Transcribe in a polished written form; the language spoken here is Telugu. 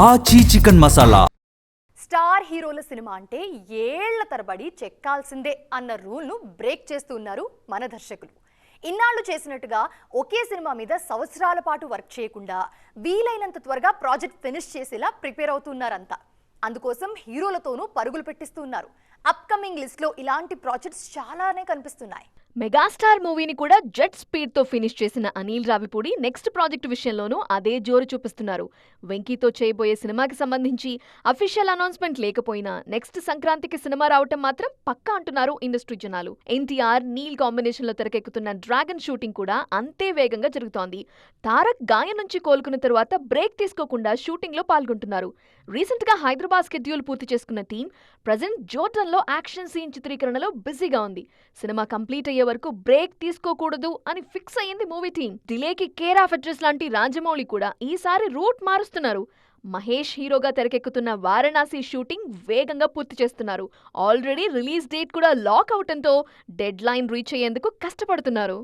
ఆచి చికెన్ మసాలా. స్టార్ హీరోల సినిమా అంటే ఏళ్ల తరబడి చెక్కాల్సిందే అన్న రూల్ను బ్రేక్ చేస్తున్నారు మన దర్శకులు. ఇన్నాళ్లు చేసినట్టుగా ఒకే సినిమా మీద సంవత్సరాల పాటు వర్క్ చేయకుండా వీలైనంత త్వరగా ప్రాజెక్ట్ ఫినిష్ చేసేలా ప్రిపేర్ అవుతున్నారంతా. అందుకోసం హీరోలతోనూ పరుగులు పెట్టిస్తున్నారు. అప్కమింగ్ లిస్ట్ లో ఇలాంటి ప్రాజెక్ట్స్ చాలానే కనిపిస్తున్నాయి. మెగాస్టార్ మూవీని కూడా జెట్ స్పీడ్ తో ఫినిష్ చేసిన అనిల్ రావిపూడి నెక్స్ట్ ప్రాజెక్ట్ విషయంలోనూ అదే జోరు చూపిస్తున్నారు. వెంకీతో చేయబోయే సినిమాకి సంబంధించి అఫీషియల్ అనౌన్స్మెంట్ లేకపోయినా నెక్స్ట్ సంక్రాంతికి సినిమా రావటం మాత్రం పక్కా అంటున్నారు ఇండస్ట్రీ జనాలు. ఎన్టీఆర్ నీల్ కాంబినేషన్ లో తెరకెక్కుతున్న డ్రాగన్ షూటింగ్ కూడా అంతే వేగంగా జరుగుతోంది. తారక్ గాయం నుంచి కోలుకున్న తరువాత బ్రేక్ తీసుకోకుండా షూటింగ్ లో పాల్గొంటున్నారు. రీసెంట్ గా హైదరాబాద్ స్కెడ్యూల్ పూర్తి చేసుకున్న టీం ప్రజెంట్ జోర్డన్ లో యాక్షన్ సీన్ చిత్రీకరణలో బిజీగా ఉంది. సినిమా కంప్లీట్ అయ్యే వరకు బ్రేక్ తీసుకోకూడదు అని ఫిక్స్ అయ్యింది మూవీ టీం. డిలేకి కేర్ ఆఫ్ అడ్రస్ లాంటి రాజమౌళి కూడా ఈసారి రూట్ మారుస్తున్నారు. మహేష్ హీరోగా తెరకెక్కుతున్న వారణాసి షూటింగ్ వేగంగా పూర్తి చేస్తున్నారు. ఆల్రెడీ రిలీజ్ డేట్ కూడా లాక్ అవటంతో డెడ్ లైన్ రీచ్ అయ్యేందుకు కష్టపడుతున్నారు.